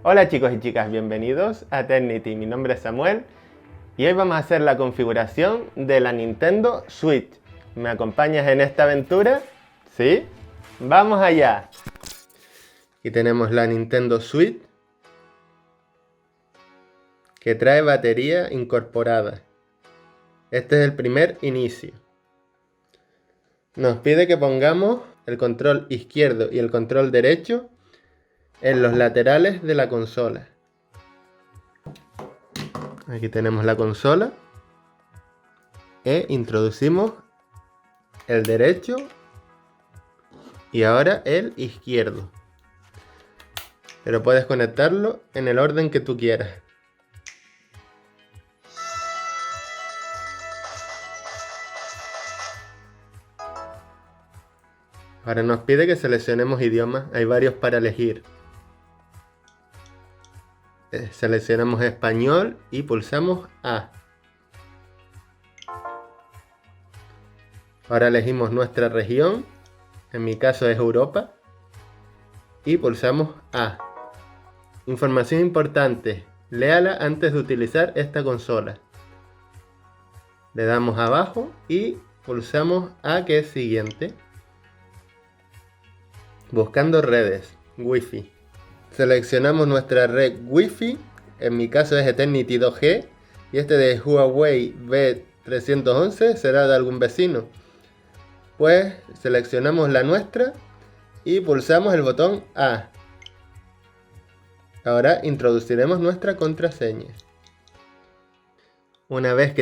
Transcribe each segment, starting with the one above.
Hola chicos y chicas, bienvenidos a Tecnity. Mi nombre es Samuel y hoy vamos a hacer la configuración de la Nintendo Switch. ¿Me acompañas en esta aventura? ¿Sí? ¡Vamos allá! Aquí tenemos la Nintendo Switch que trae batería incorporada. Este es el primer inicio. Nos pide que pongamos el control izquierdo y el control derecho en los laterales de la consola. Aquí tenemos la consola e introducimos el derecho y ahora el izquierdo, pero puedes conectarlo en el orden que tú quieras. Ahora nos pide que seleccionemos idiomas, hay varios para elegir. Seleccionamos español y pulsamos A. Ahora elegimos nuestra región, en mi caso es Europa, y pulsamos A. Información importante, léala antes de utilizar esta consola. Le damos abajo y pulsamos A, que es siguiente. Buscando redes, Wi-Fi. Seleccionamos nuestra red Wi-Fi, en mi caso es Eternity 2G, y este de Huawei B311 será de algún vecino. Pues seleccionamos la nuestra y pulsamos el botón A. Ahora introduciremos nuestra contraseña. Una vez que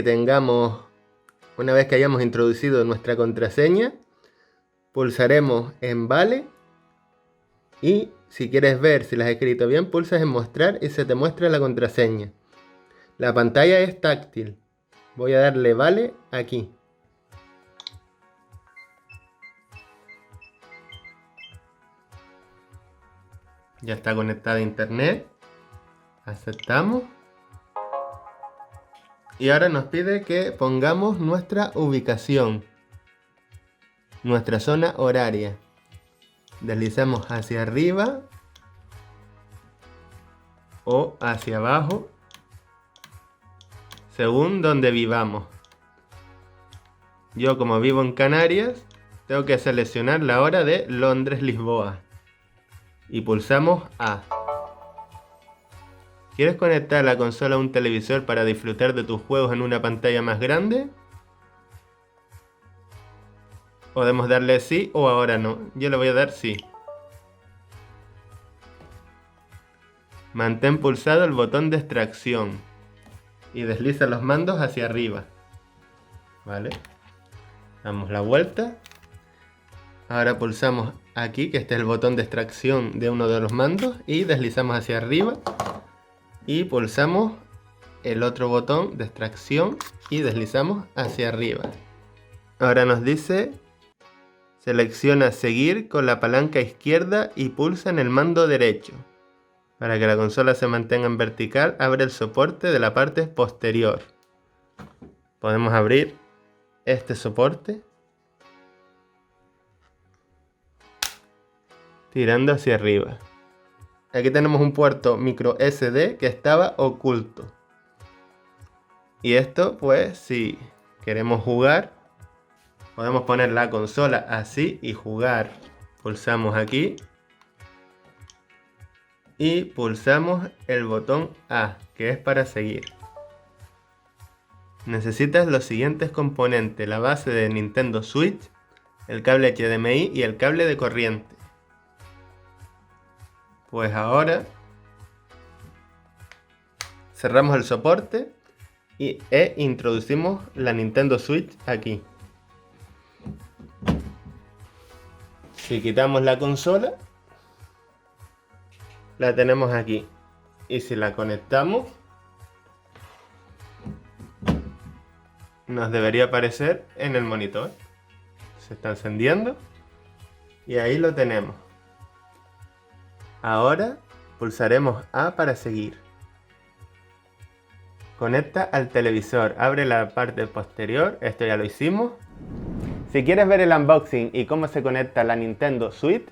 hayamos introducido nuestra contraseña, pulsaremos en Vale. Y si quieres ver si la has escrito bien, pulsas en mostrar y se te muestra la contraseña. La pantalla es táctil. Voy a darle vale aquí. Ya está conectada a internet. Aceptamos. Y ahora nos pide que pongamos nuestra ubicación. Nuestra zona horaria. Deslizamos hacia arriba o hacia abajo, según donde vivamos. Yo, como vivo en Canarias, tengo que seleccionar la hora de Londres-Lisboa y pulsamos A. ¿Quieres conectar la consola a un televisor para disfrutar de tus juegos en una pantalla más grande? Podemos darle sí o ahora no. Yo le voy a dar sí. Mantén pulsado el botón de extracción y desliza los mandos hacia arriba. Vale. Damos la vuelta. Ahora pulsamos aquí, que este es el botón de extracción de uno de los mandos, y deslizamos hacia arriba y pulsamos el otro botón de extracción y deslizamos hacia arriba. Ahora nos dice: selecciona seguir con la palanca izquierda y pulsa en el mando derecho. Para que la consola se mantenga en vertical, abre el soporte de la parte posterior. Podemos abrir este soporte tirando hacia arriba. Aquí tenemos un puerto micro SD que estaba oculto. Y esto, pues, si queremos jugar, podemos poner la consola así y jugar. Pulsamos aquí y pulsamos el botón A, que es para seguir. Necesitas los siguientes componentes: la base de Nintendo Switch, el cable HDMI y el cable de corriente. Pues ahora cerramos el soporte e introducimos la Nintendo Switch aquí. Si quitamos la consola, la tenemos aquí. Y si la conectamos, nos debería aparecer en el monitor. Se está encendiendo y ahí lo tenemos. Ahora pulsaremos A para seguir. Conecta al televisor, abre la parte posterior, esto ya lo hicimos. Si quieres ver el unboxing y cómo se conecta la Nintendo Switch,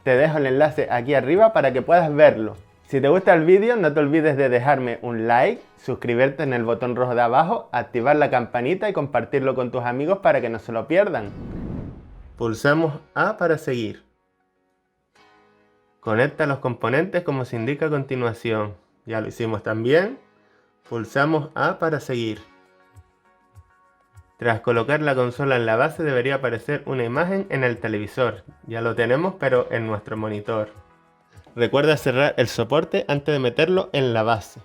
te dejo el enlace aquí arriba para que puedas verlo. Si te gusta el vídeo, no te olvides de dejarme un like, suscribirte en el botón rojo de abajo, activar la campanita y compartirlo con tus amigos para que no se lo pierdan. Pulsamos A para seguir. Conecta los componentes como se indica a continuación. Ya lo hicimos también. Pulsamos A para seguir. Tras colocar la consola en la base debería aparecer una imagen en el televisor. Ya lo tenemos, pero en nuestro monitor. Recuerda cerrar el soporte antes de meterlo en la base.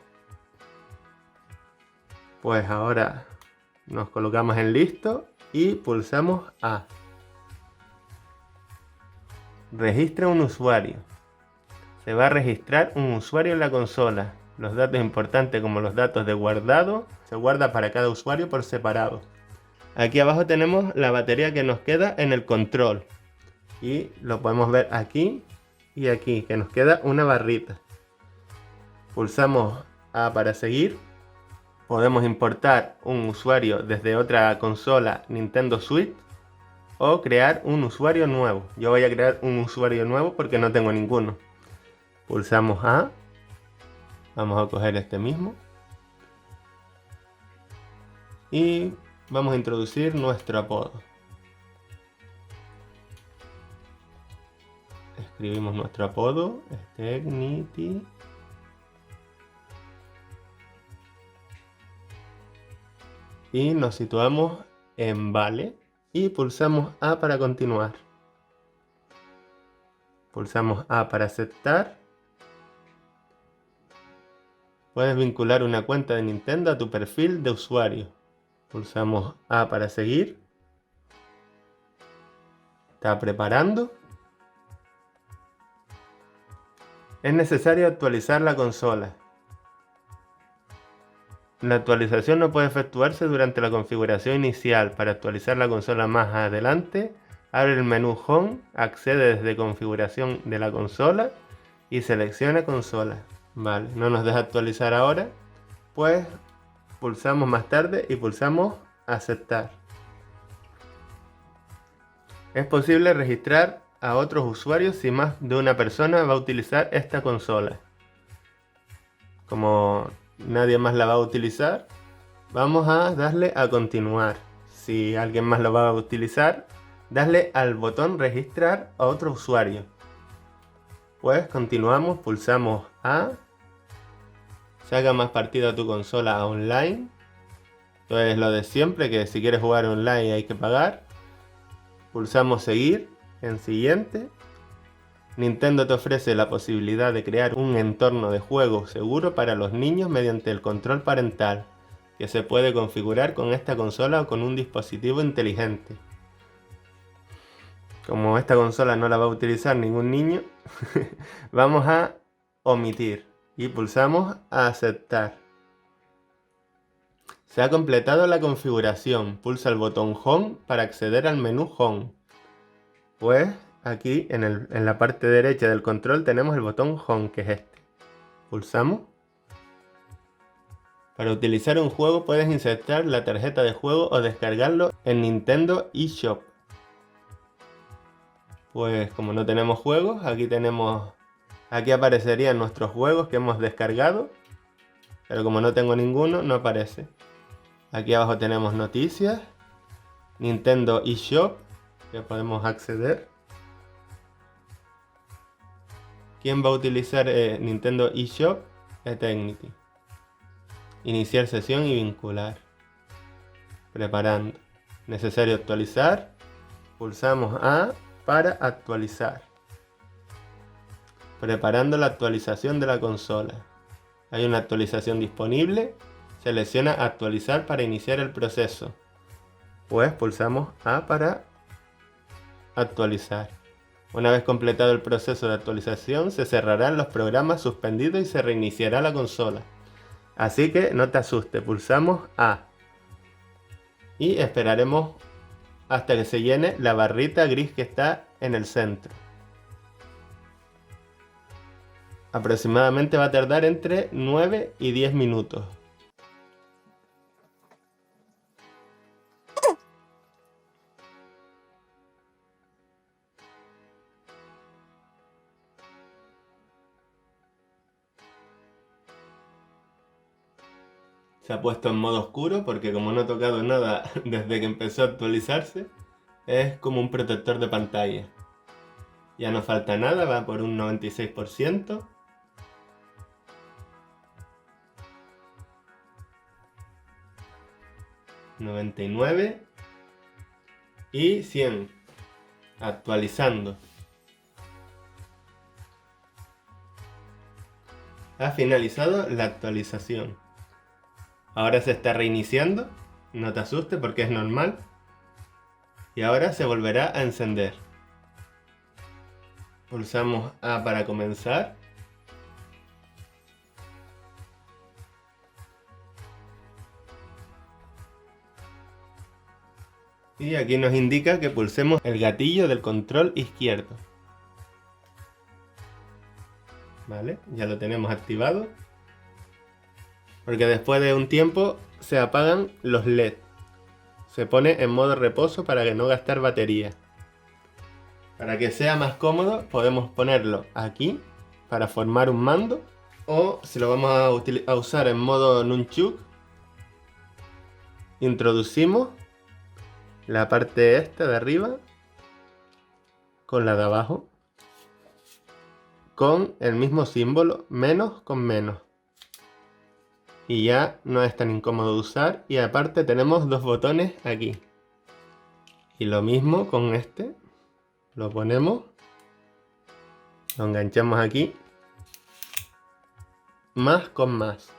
Pues ahora nos colocamos en listo y pulsamos A. Registra un usuario. Se va a registrar un usuario en la consola. Los datos importantes como los datos de guardado se guarda para cada usuario por separado. Aquí abajo tenemos la batería que nos queda en el control. Y lo podemos ver aquí y aquí, que nos queda una barrita. Pulsamos A para seguir. Podemos importar un usuario desde otra consola Nintendo Switch o crear un usuario nuevo. Yo voy a crear un usuario nuevo porque no tengo ninguno. Pulsamos A. Vamos a coger este mismo. Y vamos a introducir nuestro apodo. Escribimos nuestro apodo. Stecnity. Y nos situamos en Vale. Y pulsamos A para continuar. Pulsamos A para aceptar. Puedes vincular una cuenta de Nintendo a tu perfil de usuario. Pulsamos A para seguir. Está preparando. Es necesario actualizar la consola. La actualización no puede efectuarse durante la configuración inicial. Para actualizar la consola más adelante, abre el menú Home, accede desde configuración de la consola y selecciona consola. Vale, no nos deja actualizar ahora, pues pulsamos más tarde y pulsamos aceptar. Es posible registrar a otros usuarios si más de una persona va a utilizar esta consola. Como nadie más la va a utilizar, vamos a darle a continuar. Si alguien más lo va a utilizar, darle al botón registrar a otro usuario. Pues continuamos, pulsamos A. Saca más partido a tu consola online. Entonces lo de siempre, que si quieres jugar online hay que pagar. Pulsamos seguir en siguiente. Nintendo te ofrece la posibilidad de crear un entorno de juego seguro para los niños mediante el control parental, que se puede configurar con esta consola o con un dispositivo inteligente. Como esta consola no la va a utilizar ningún niño, vamos a omitir y pulsamos a aceptar. Se ha completado la configuración. Pulsa el botón Home para acceder al menú Home. Pues aquí en la parte derecha del control tenemos el botón Home, que es este. Pulsamos. Para utilizar un juego puedes insertar la tarjeta de juego o descargarlo en Nintendo eShop. Pues como no tenemos juegos, aquí aparecerían nuestros juegos que hemos descargado, pero como no tengo ninguno, no aparece. Aquí abajo tenemos noticias, Nintendo eShop, que podemos acceder. ¿Quién va a utilizar Nintendo eShop? Eternity. Iniciar sesión y vincular. Preparando. Necesario actualizar. Pulsamos A para actualizar. Preparando la actualización de la consola. Hay una actualización disponible. Selecciona actualizar para iniciar el proceso. Pues pulsamos A para actualizar. Una vez completado el proceso de actualización, se cerrarán los programas suspendidos y se reiniciará la consola. Así que no te asustes, pulsamos A. Y esperaremos hasta que se llene la barrita gris que está en el centro. Aproximadamente va a tardar entre 9 y 10 minutos. Se ha puesto en modo oscuro porque como no he tocado nada desde que empezó a actualizarse, es como un protector de pantalla. Ya no falta nada, va por un 96%. $99 y 100. Actualizando. Ha finalizado la actualización. Ahora se está reiniciando. No te asustes porque es normal. Y ahora se volverá a encender. Pulsamos A para comenzar. Y aquí nos indica que pulsemos el gatillo del control izquierdo. Vale, ya lo tenemos activado. Porque después de un tiempo se apagan los LED. Se pone en modo reposo para que no gastar batería. Para que sea más cómodo podemos ponerlo aquí para formar un mando. O si lo vamos a usar en modo nunchuk, introducimos la parte esta de arriba con la de abajo. Con el mismo símbolo, menos con menos. Y ya no es tan incómodo de usar. Y aparte tenemos dos botones aquí. Y lo mismo con este. Lo ponemos. Lo enganchamos aquí. Más con más.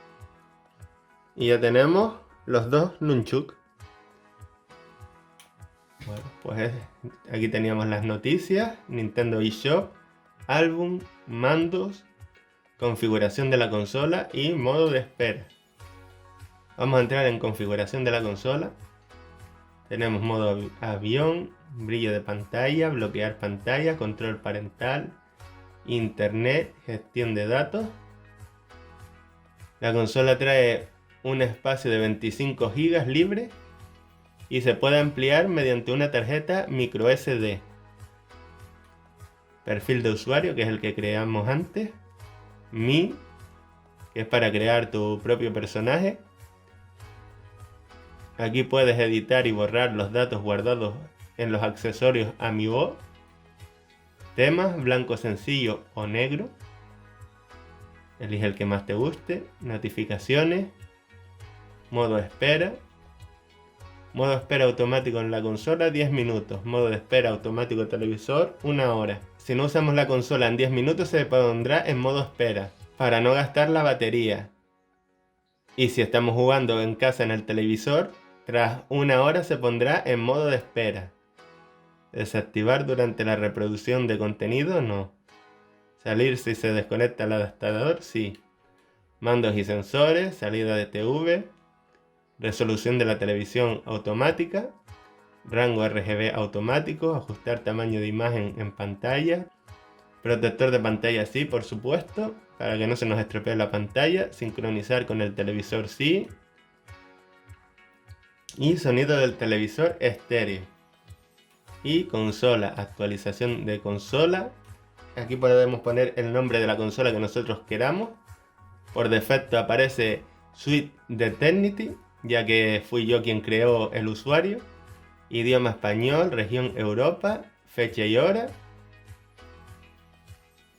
Y ya tenemos los dos nunchuk. Bueno, pues aquí teníamos las noticias. Nintendo eShop. Álbum. Mandos. Configuración de la consola y modo de espera. Vamos a entrar en configuración de la consola. Tenemos modo avión, brillo de pantalla, bloquear pantalla, control parental, internet, gestión de datos. La consola trae un espacio de 25 GB libre y se puede ampliar mediante una tarjeta micro SD. Perfil de usuario, que es el que creamos antes. Mi, que es para crear tu propio personaje. Aquí puedes editar y borrar los datos guardados en los accesorios Amiibo. Temas, blanco sencillo o negro. Elige el que más te guste. Notificaciones. Modo espera. Modo espera automático en la consola 10 minutos. Modo de espera automático televisor 1 hora. Si no usamos la consola en 10 minutos se pondrá en modo espera para no gastar la batería. Y si estamos jugando en casa en el televisor, tras 1 hora se pondrá en modo de espera. Desactivar durante la reproducción de contenido, no. Salir si se desconecta el adaptador, sí. Mandos y sensores, salida de TV, resolución de la televisión automática, rango RGB automático, ajustar tamaño de imagen en pantalla, protector de pantalla sí, por supuesto, para que no se nos estropee la pantalla, sincronizar con el televisor sí, y sonido del televisor estéreo. Y consola, actualización de consola. Aquí podemos poner el nombre de la consola que nosotros queramos. Por defecto aparece Suite de Eternity, ya que fui yo quien creó el usuario. Idioma español, región Europa, fecha y hora.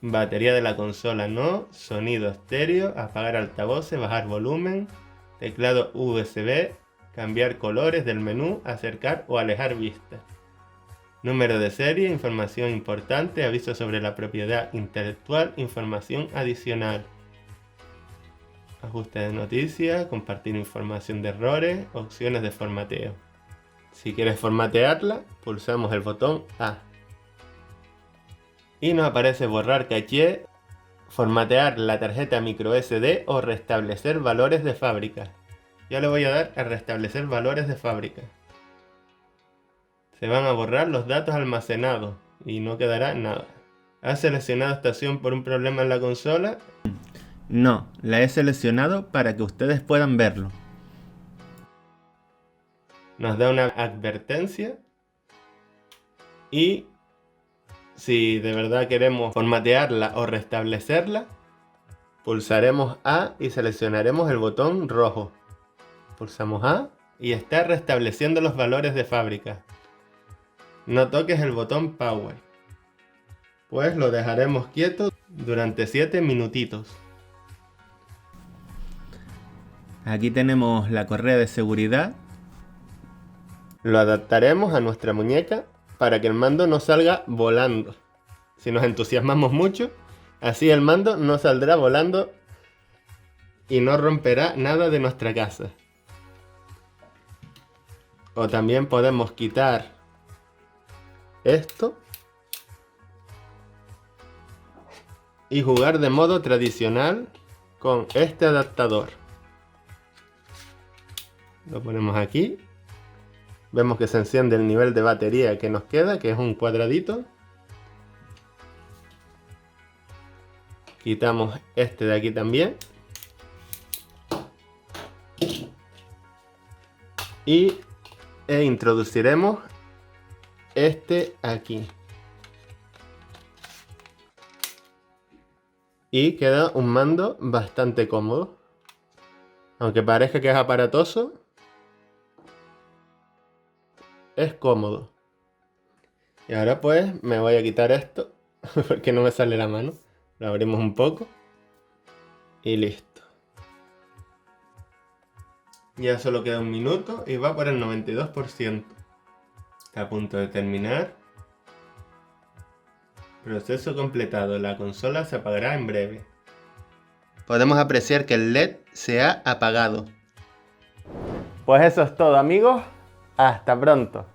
Batería de la consola no, sonido estéreo, apagar altavoces, bajar volumen, teclado USB, cambiar colores del menú, acercar o alejar vista. Número de serie, información importante, aviso sobre la propiedad intelectual, información adicional. Ajuste de noticias, compartir información de errores, opciones de formateo. Si quieres formatearla, pulsamos el botón A. Y nos aparece borrar caché, formatear la tarjeta microSD o restablecer valores de fábrica. Yo le voy a dar a restablecer valores de fábrica. Se van a borrar los datos almacenados y no quedará nada. ¿Has seleccionado esta opción por un problema en la consola? No, la he seleccionado para que ustedes puedan verlo. Nos da una advertencia. Y si de verdad queremos formatearla o restablecerla, pulsaremos A y seleccionaremos el botón rojo. Pulsamos A y está restableciendo los valores de fábrica. No toques el botón Power, pues lo dejaremos quieto durante 7 minutitos. Aquí tenemos la correa de seguridad. Lo adaptaremos a nuestra muñeca para que el mando no salga volando. Si nos entusiasmamos mucho, así el mando no saldrá volando y no romperá nada de nuestra casa. O también podemos quitar esto y jugar de modo tradicional con este adaptador. Lo ponemos aquí. Vemos que se enciende el nivel de batería que nos queda, que es un cuadradito. Quitamos este de aquí también. E introduciremos este aquí. Y queda un mando bastante cómodo. Aunque parezca que es aparatoso, es cómodo. Y ahora pues me voy a quitar esto porque no me sale la mano. Lo abrimos un poco y listo. Ya solo queda un minuto y va por el 92%. Está a punto de terminar. Proceso completado. La consola se apagará en breve. Podemos apreciar que el LED se ha apagado. Pues eso es todo, amigos. Hasta pronto.